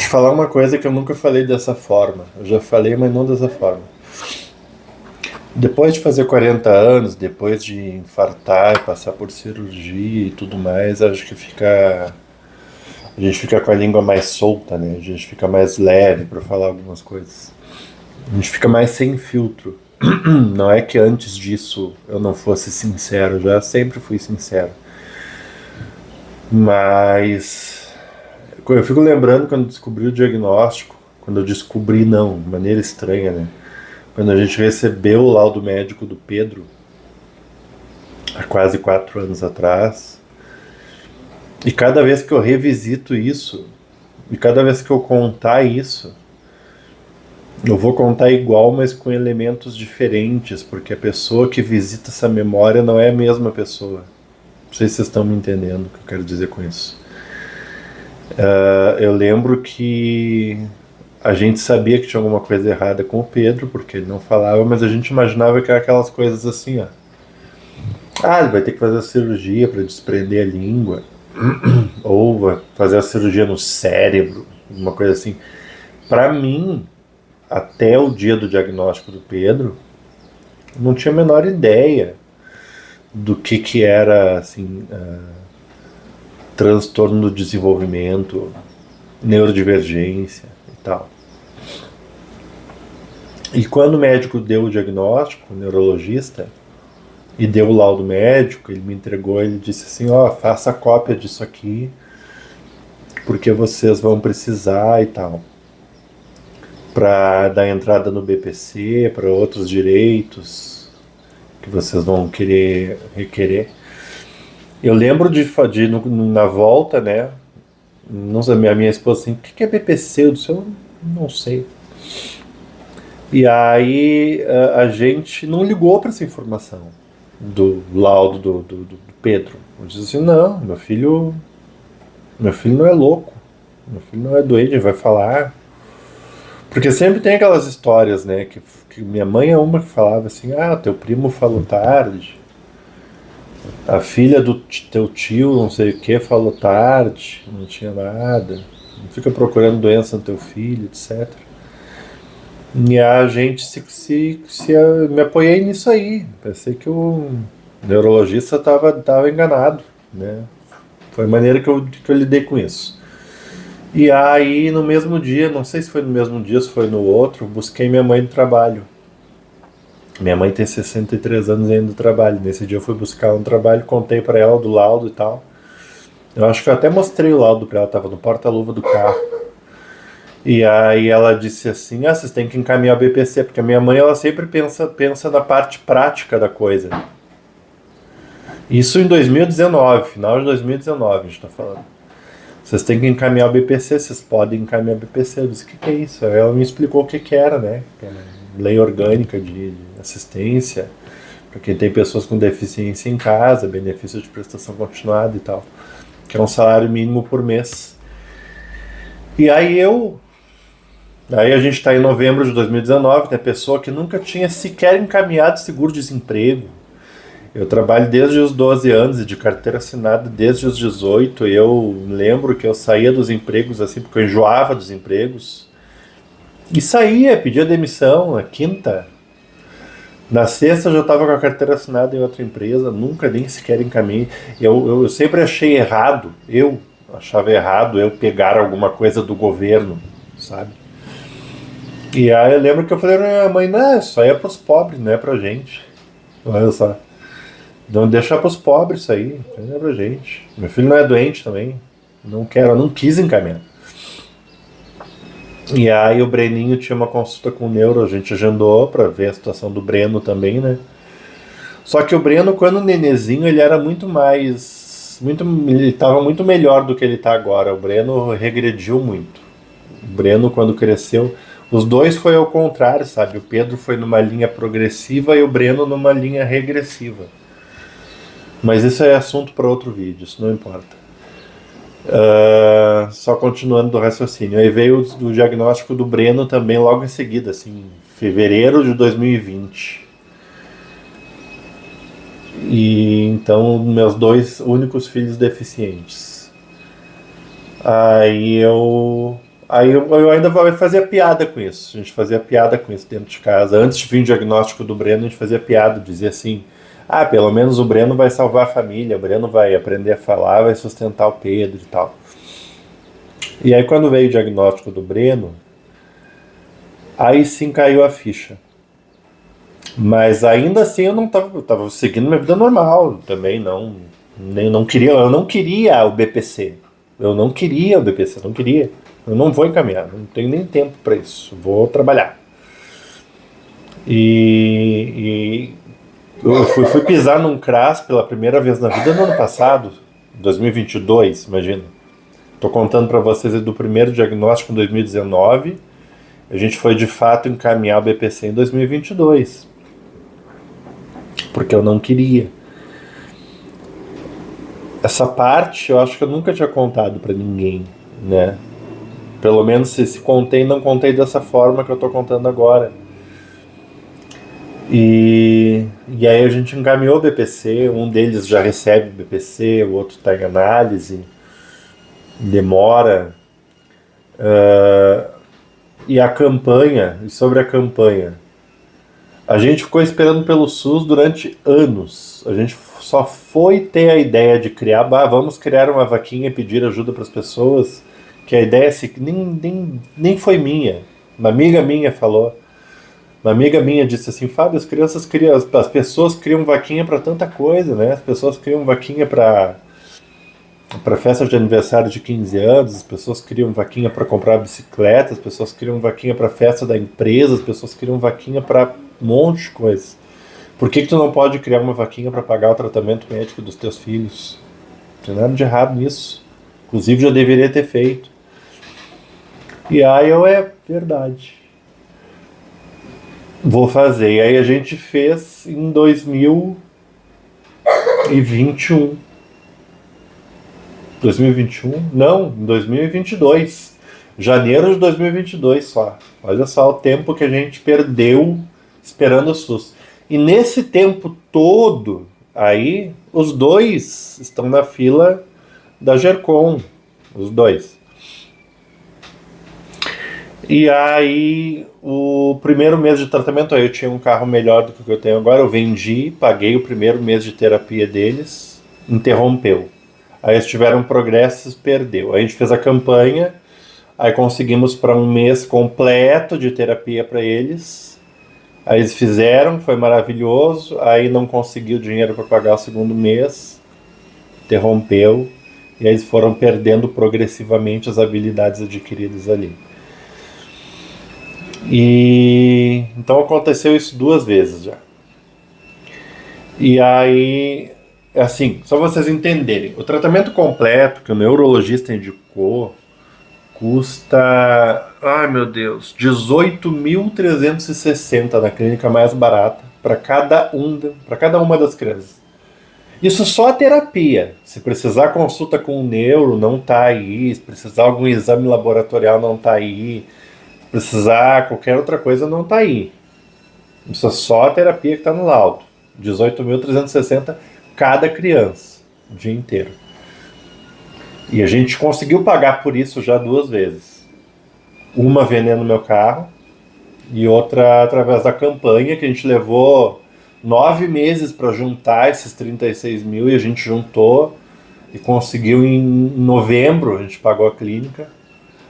te falar uma coisa que eu nunca falei dessa forma. Eu já falei, mas não dessa forma. Depois de fazer 40 anos, depois de infartar e passar por cirurgia e tudo mais, acho que a gente fica com a língua mais solta, né? A gente fica mais leve para falar algumas coisas. A gente fica mais sem filtro. Não é que antes disso eu não fosse sincero, já sempre fui sincero. Mas eu fico lembrando quando descobri o diagnóstico, quando eu descobri não, de maneira estranha, né? Quando a gente recebeu o laudo médico do Pedro, há quase 4 anos atrás, e cada vez que eu revisito isso, e cada vez que eu contar isso, eu vou contar igual, mas com elementos diferentes, porque a pessoa que visita essa memória não é a mesma pessoa. Não sei se vocês estão me entendendo o que eu quero dizer com isso. Eu lembro que a gente sabia que tinha alguma coisa errada com o Pedro, porque ele não falava, mas a gente imaginava que era aquelas coisas assim, ó. Ah, ele vai ter que fazer a cirurgia para desprender a língua, ou vai fazer a cirurgia no cérebro, uma coisa assim. Para mim, até o dia do diagnóstico do Pedro, não tinha a menor ideia do que era assim, transtorno do desenvolvimento, neurodivergência e tal. E quando o médico deu o diagnóstico, o neurologista, e deu o laudo médico, ele me entregou, ele disse assim, ó, faça a cópia disso aqui, porque vocês vão precisar e tal, para dar entrada no BPC, para outros direitos que vocês vão querer requerer. Eu lembro na volta, né, não sei, minha esposa assim, o que é BPC? Eu disse, eu não sei. E aí a gente não ligou para essa informação do laudo do Pedro. Eu disse assim, não, meu filho não é louco, meu filho não é doente, ele vai falar. Porque sempre tem aquelas histórias, né, que minha mãe é uma que falava assim, ah, teu primo falou tarde, a filha do teu tio não sei o que falou tarde, não tinha nada, não fica procurando doença no teu filho, etc. E a gente me apoiei nisso aí. Pensei que o neurologista tava enganado, né? Foi a maneira que eu lidei com isso. E aí, no mesmo dia, não sei se foi no mesmo dia, se foi no outro, busquei minha mãe no trabalho. Minha mãe tem 63 anos ainda do trabalho. Nesse dia eu fui buscar um trabalho, contei pra ela do laudo e tal. Eu acho que eu até mostrei o laudo pra ela, tava no porta-luva do carro. E aí ela disse assim, ah, vocês têm que encaminhar o BPC, porque a minha mãe ela sempre pensa na parte prática da coisa. Isso em 2019, final de 2019 a gente tá falando. Vocês têm que encaminhar o BPC, vocês podem encaminhar o BPC. Eu disse, o que é isso? Aí ela me explicou o que era, né? Que é lei orgânica de assistência, para quem tem pessoas com deficiência em casa, benefício de prestação continuada e tal, que é um salário mínimo por mês. E aí a gente está em novembro de 2019, tem pessoa que nunca tinha sequer encaminhado seguro-desemprego. Eu trabalho desde os 12 anos e de carteira assinada desde os 18. E eu lembro que eu saía dos empregos assim, porque eu enjoava dos empregos. E saía, pedia demissão na quinta. Na sexta eu já estava com a carteira assinada em outra empresa, nunca nem sequer encaminhei. Eu sempre achei errado, eu achava errado eu pegar alguma coisa do governo, sabe? E aí eu lembro que eu falei pra minha mãe, não, isso aí é pros pobres, não é pra gente. Olha só. Não deixar pros pobres isso aí, não é pra gente. Meu filho não é doente também. Não quero, eu não quis encaminhar. E aí o Breninho tinha uma consulta com o neuro, a gente agendou pra ver a situação do Breno também, né? Só que o Breno, quando nenezinho, ele era muito mais. Ele tava muito melhor do que ele tá agora. O Breno regrediu muito. O Breno, quando cresceu, os dois foi ao contrário, sabe? O Pedro foi numa linha progressiva e o Breno numa linha regressiva. Mas isso é assunto para outro vídeo, isso não importa. Só continuando do raciocínio. Aí veio o diagnóstico do Breno também logo em seguida, assim, fevereiro de 2020. E então, meus dois únicos filhos deficientes. Aí Aí eu ainda fazia piada com isso. A gente fazia piada com isso dentro de casa. Antes de vir o diagnóstico do Breno, a gente fazia piada, dizia assim: ah, pelo menos o Breno vai salvar a família, o Breno vai aprender a falar, vai sustentar o Pedro e tal. E aí quando veio o diagnóstico do Breno, aí sim caiu a ficha. Mas ainda assim eu tava seguindo minha vida normal também, não queria, eu não queria o BPC. Eu não queria o BPC, não queria. Eu não vou encaminhar, não tenho nem tempo para isso. Vou trabalhar. E eu fui pisar num CRAS pela primeira vez na vida no ano passado, 2022, imagina. Tô contando para vocês do primeiro diagnóstico em 2019. A gente foi de fato encaminhar o BPC em 2022. Porque eu não queria. Essa parte eu acho que eu nunca tinha contado para ninguém, né? Pelo menos se contei, não contei dessa forma que eu tô contando agora. E aí a gente encaminhou o BPC, um deles já recebe o BPC, o outro está em análise, demora. E a campanha, e sobre a campanha, a gente ficou esperando pelo SUS durante anos. A gente só foi ter a ideia de criar, vamos criar uma vaquinha e pedir ajuda para as pessoas, que a ideia nem foi minha. Uma amiga minha falou. Uma amiga minha disse assim: Fábio, as pessoas criam vaquinha para tanta coisa, né? As pessoas criam vaquinha para festa de aniversário de 15 anos, as pessoas criam vaquinha para comprar bicicleta, as pessoas criam vaquinha para festa da empresa, as pessoas criam vaquinha para um monte de coisa. Por que tu não pode criar uma vaquinha para pagar o tratamento médico dos teus filhos? Não tem nada de errado nisso. Inclusive já deveria ter feito. E aí é verdade. Vou fazer. E aí a gente fez em 2021. 2021? Não, em 2022. Janeiro de 2022 só. Olha só o tempo que a gente perdeu esperando o SUS. E nesse tempo todo, aí, os dois estão na fila da Gercom. Os dois. E aí, o primeiro mês de tratamento, aí eu tinha um carro melhor do que o que eu tenho agora, eu vendi, paguei o primeiro mês de terapia deles, interrompeu. Aí eles tiveram progressos, perdeu. Aí a gente fez a campanha, aí conseguimos para um mês completo de terapia para eles. Aí eles fizeram, foi maravilhoso, aí não conseguiu dinheiro para pagar o segundo mês, interrompeu, e aí eles foram perdendo progressivamente as habilidades adquiridas ali. E então aconteceu isso 2 vezes já. E aí, assim, só vocês entenderem, o tratamento completo que o neurologista indicou custa, ai meu Deus, 18.360 na clínica mais barata para cada uma das crianças. Isso só a terapia. Se precisar consulta com o neuro, não tá aí. Se precisar algum exame laboratorial, não tá aí. Precisar qualquer outra coisa, não está aí. Isso é só a terapia que está no laudo. 18.360 cada criança, o dia inteiro. E a gente conseguiu pagar por isso já 2 vezes. Uma vendendo meu carro e outra através da campanha, que a gente levou 9 meses para juntar esses 36 mil, e a gente juntou e conseguiu em novembro, a gente pagou a clínica.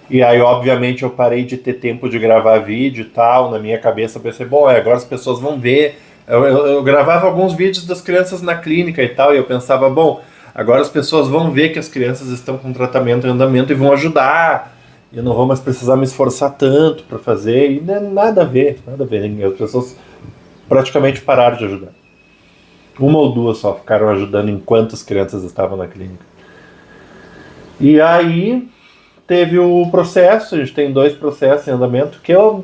E aí, obviamente, eu parei de ter tempo de gravar vídeo e tal. Na minha cabeça, eu pensei, bom, agora as pessoas vão ver. Eu gravava alguns vídeos das crianças na clínica e tal, e eu pensava, bom, agora as pessoas vão ver que as crianças estão com tratamento em andamento e vão ajudar. Eu não vou mais precisar me esforçar tanto para fazer. E nada a ver, nada a ver. As pessoas praticamente pararam de ajudar. 1 ou 2 só ficaram ajudando enquanto as crianças estavam na clínica. E aí teve o processo, a gente tem 2 processos em andamento, que eu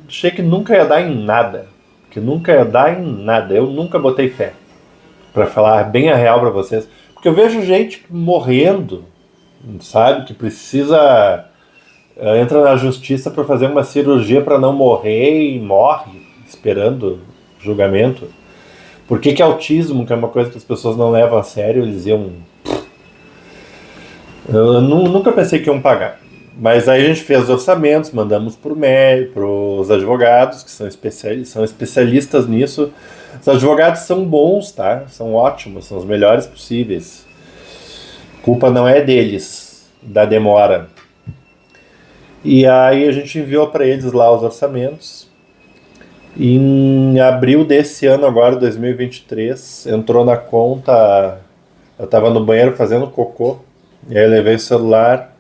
achei que nunca ia dar em nada. Eu nunca botei fé, para falar bem a real para vocês. Porque eu vejo gente morrendo, sabe, que precisa, entra na justiça para fazer uma cirurgia para não morrer e morre esperando julgamento. Por que autismo, que é uma coisa que as pessoas não levam a sério, eles iam... Eu nunca pensei que iam pagar. Mas aí a gente fez os orçamentos, mandamos para os advogados, que são especialistas nisso. Os advogados são bons, tá? São ótimos, são os melhores possíveis. A culpa não é deles, da demora. E aí a gente enviou para eles lá os orçamentos. E em abril desse ano agora, 2023, entrou na conta. Eu estava no banheiro fazendo cocô. E aí eu levei o celular,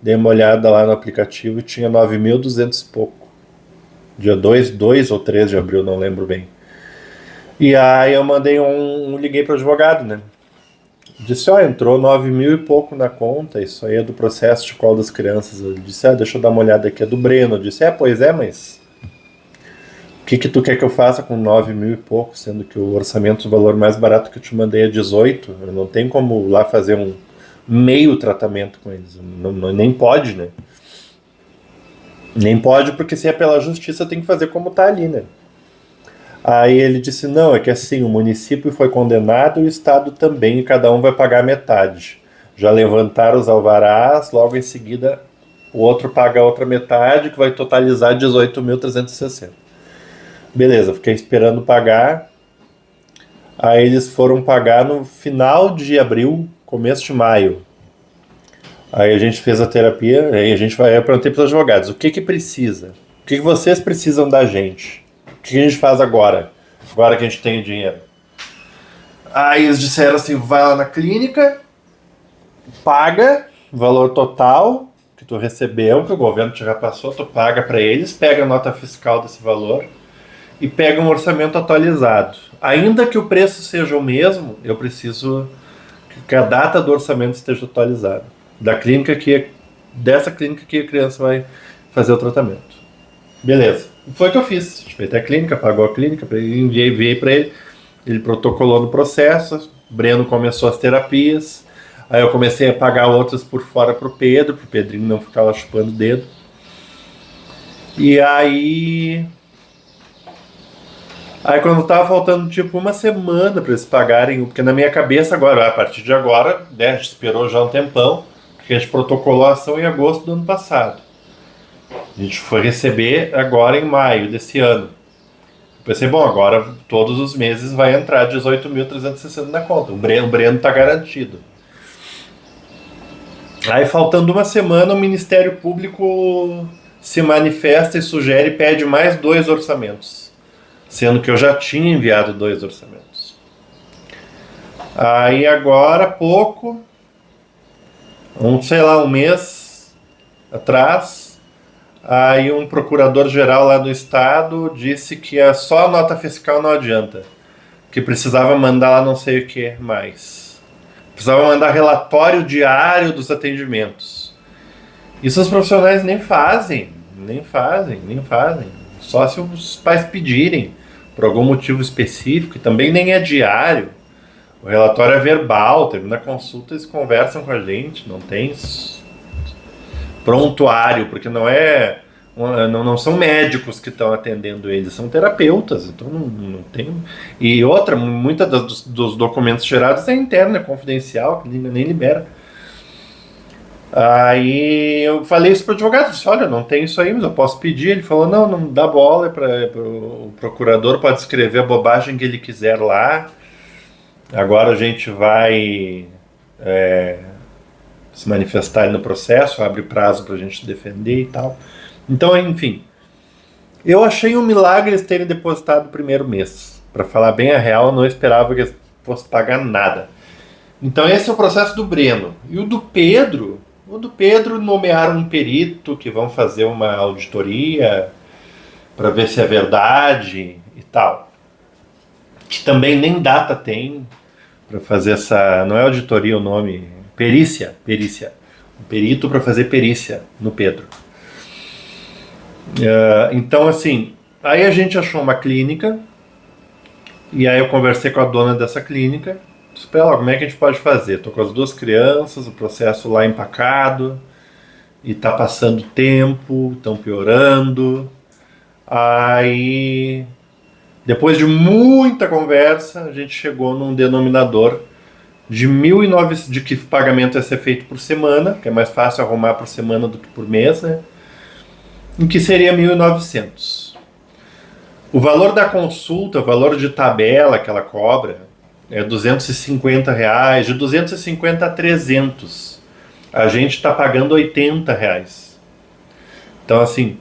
dei uma olhada lá no aplicativo e tinha 9.200 e pouco. Dia 2 ou 3 de abril, não lembro bem. E aí eu mandei liguei para o advogado, né? Disse, ó, entrou 9.000 e pouco na conta, isso aí é do processo de colo das crianças. Ele disse, deixa eu dar uma olhada aqui, é do Breno. Eu disse, pois é, mas o que tu quer que eu faça com 9.000 e pouco, sendo que o orçamento, o valor mais barato que eu te mandei é 18? Eu não tenho como lá fazer um meio tratamento com eles. Nem pode, né? Nem pode, porque se é pela justiça tem que fazer como tá ali, né? Aí ele disse, não, é que assim, o município foi condenado e o estado também, e cada um vai pagar metade. Já levantaram os alvarás, logo em seguida o outro paga a outra metade, que vai totalizar 18.360. Beleza, fiquei esperando pagar. Aí eles foram pagar no final de abril, começo de maio. Aí a gente fez a terapia, aí eu perguntei para os advogados, o que precisa? O que vocês precisam da gente? O que a gente faz agora? Agora que a gente tem o dinheiro. Aí eles disseram assim, vai lá na clínica, paga o valor total que tu recebeu, que o governo te repassou, tu paga para eles, pega a nota fiscal desse valor e pega um orçamento atualizado. Ainda que o preço seja o mesmo, eu preciso que a data do orçamento esteja atualizada. Dessa clínica que a criança vai fazer o tratamento. Beleza. Foi o que eu fiz. A gente foi até a clínica, pagou a clínica, enviei para ele. Ele protocolou no processo. Breno começou as terapias. Aí eu comecei a pagar outras por fora pro Pedrinho não ficar lá chupando o dedo. E aí quando tava faltando tipo uma semana para eles pagarem, porque na minha cabeça agora, a partir de agora, né, a gente esperou já um tempão, porque a gente protocolou a ação em agosto do ano passado. A gente foi receber agora em maio desse ano. Eu pensei, bom, agora todos os meses vai entrar 18.360 na conta. O Breno tá garantido. Aí faltando uma semana o Ministério Público se manifesta e sugere e pede mais 2 orçamentos. Sendo que eu já tinha enviado 2 orçamentos. Aí agora, pouco, um mês atrás, aí um procurador-geral lá do estado disse que só a nota fiscal não adianta, que precisava mandar lá não sei o que mais. Precisava mandar relatório diário dos atendimentos. Isso os profissionais nem fazem. Só se os pais pedirem, por algum motivo específico, e também nem é diário. O relatório é verbal, termina a consulta, eles conversam com a gente, não tem prontuário, porque não são médicos que estão atendendo eles, são terapeutas, então não tem. E outra, muitas dos documentos gerados é interna, é confidencial, que nem libera. Aí eu falei isso pro advogado, disse, olha, não tem isso aí, mas eu posso pedir. Ele falou, não dá bola, o procurador pode escrever a bobagem que ele quiser lá. Agora a gente vai se manifestar no processo, abre prazo pra gente defender e tal. Então, enfim, eu achei um milagre eles terem depositado o primeiro mês. Pra falar bem a real, eu não esperava que eles fossem pagar nada. Então esse é o processo do Breno. E o do Pedro nomearam um perito que vão fazer uma auditoria para ver se é verdade e tal. Que também nem data tem para fazer essa... Não é auditoria o nome, perícia. Um perito para fazer perícia no Pedro. Então, assim, aí a gente achou uma clínica e aí eu conversei com a dona dessa clínica. Espera lá, como é que a gente pode fazer? Tô com as 2 crianças, o processo lá empacado, e tá passando tempo, estão piorando. Aí, depois de muita conversa, a gente chegou num denominador de 1.900, de que o pagamento ia ser feito por semana, que é mais fácil arrumar por semana do que por mês, né? Em que seria 1.900. O valor da consulta, o valor de tabela que ela cobra, é R$ 250, de 250 a 300. A gente está pagando R$ 80. Então, assim,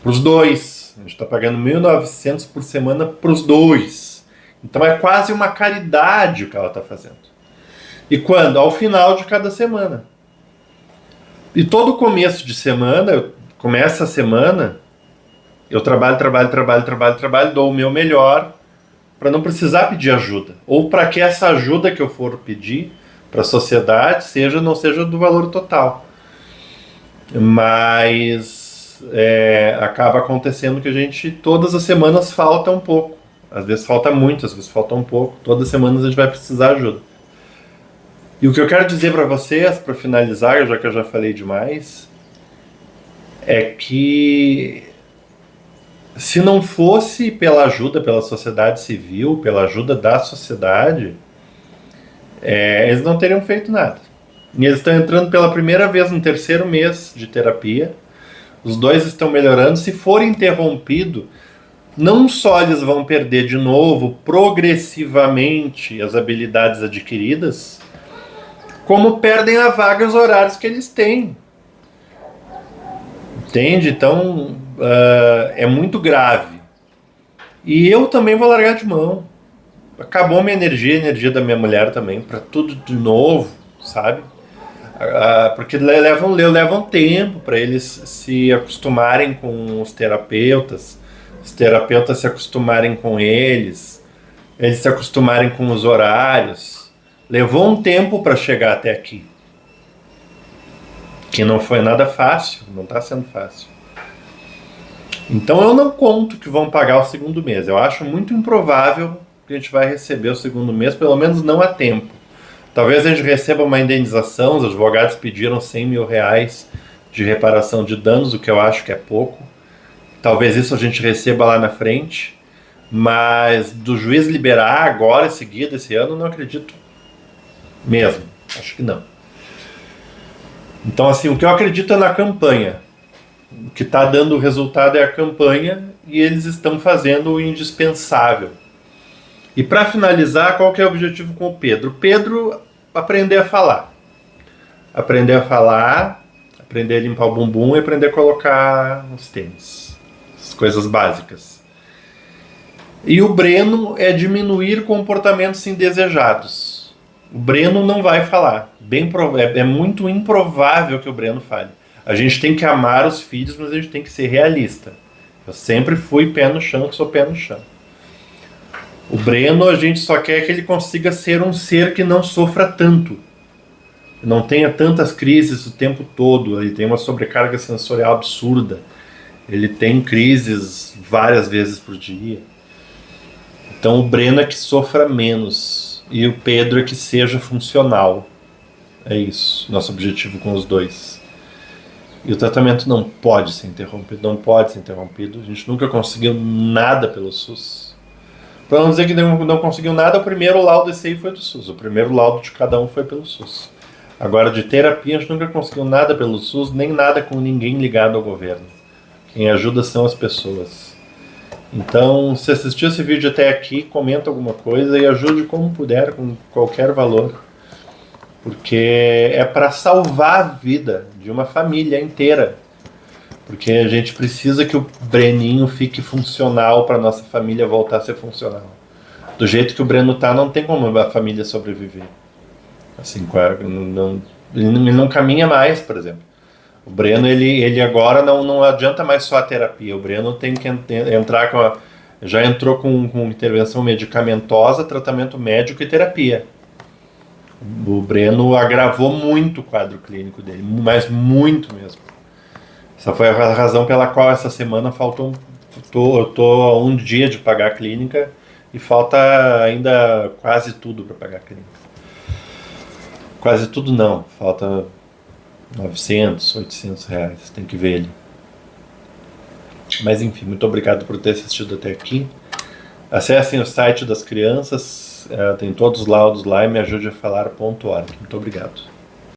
para os dois, a gente está pagando 1.900 por semana para os dois. Então é quase uma caridade o que ela está fazendo. E quando? Ao final de cada semana. E todo começo de semana, começa a semana, eu trabalho, dou o meu melhor para não precisar pedir ajuda. Ou para que essa ajuda que eu for pedir para a sociedade não seja do valor total. Mas acaba acontecendo que a gente, todas as semanas falta um pouco. Às vezes falta muito, às vezes falta um pouco. Todas as semanas a gente vai precisar de ajuda. E o que eu quero dizer para vocês, para finalizar, já que eu já falei demais, é que se não fosse pela ajuda pela sociedade civil, pela ajuda da sociedade, eles não teriam feito nada. E eles estão entrando pela primeira vez no 3º mês de terapia. Os dois estão melhorando. Se for interrompido, não só eles vão perder de novo, progressivamente, as habilidades adquiridas, como perdem a vaga e os horários que eles têm. Entende? Então, é muito grave. E eu também vou largar de mão. Acabou minha energia, a energia da minha mulher também, para tudo de novo, sabe? Porque levam tempo para eles se acostumarem com os terapeutas se acostumarem com eles se acostumarem com os horários. Levou um tempo para chegar até aqui. Que não foi nada fácil, não está sendo fácil. Então eu não conto que vão pagar o 2º mês. Eu acho muito improvável que a gente vai receber o 2º mês, pelo menos não a tempo. Talvez a gente receba uma indenização, os advogados pediram R$100 mil de reparação de danos, o que eu acho que é pouco. Talvez isso a gente receba lá na frente, mas do juiz liberar agora, em seguida, esse ano, não acredito mesmo. Acho que não. Então, assim, o que eu acredito é na campanha. O que está dando resultado é a campanha e eles estão fazendo o indispensável. E para finalizar, qual que é o objetivo com o Pedro? O Pedro aprender a falar. Aprender a falar, aprender a limpar o bumbum e aprender a colocar os tênis. As coisas básicas. E o Breno é diminuir comportamentos indesejados. O Breno não vai falar. É muito improvável que o Breno fale. A gente tem que amar os filhos, mas a gente tem que ser realista. Eu sempre fui pé no chão, que sou pé no chão. O Breno, a gente só quer que ele consiga ser um ser que não sofra tanto. Que não tenha tantas crises o tempo todo. Ele tem uma sobrecarga sensorial absurda. Ele tem crises várias vezes por dia. Então o Breno é que sofra menos. E o Pedro é que seja funcional. É isso, nosso objetivo com os dois. E o tratamento não pode ser interrompido, A gente nunca conseguiu nada pelo SUS. Para não dizer que não conseguiu nada, o primeiro laudo desse aí foi do SUS. O primeiro laudo de cada um foi pelo SUS. Agora, de terapia, a gente nunca conseguiu nada pelo SUS, nem nada com ninguém ligado ao governo. Quem ajuda são as pessoas. Então, se assistiu esse vídeo até aqui, comenta alguma coisa e ajude como puder, com qualquer valor. Porque é para salvar a vida de uma família inteira. Porque a gente precisa que o Breninho fique funcional para nossa família voltar a ser funcional. Do jeito que o Breno tá, não tem como a família sobreviver. Assim, ele não caminha mais, por exemplo. O Breno, ele agora não adianta mais só a terapia. O Breno tem que entrar já entrou com intervenção medicamentosa, tratamento médico e terapia. O Breno agravou muito o quadro clínico dele, mas muito mesmo. Essa foi a razão pela qual essa semana eu tô a um dia de pagar a clínica e falta ainda quase tudo para pagar a clínica. Quase tudo não, falta 900, 800 reais, tem que ver ele. Mas enfim, muito obrigado por ter assistido até aqui. Acessem o site das crianças, tem todos os laudos lá e me ajude a falar.org. Muito obrigado.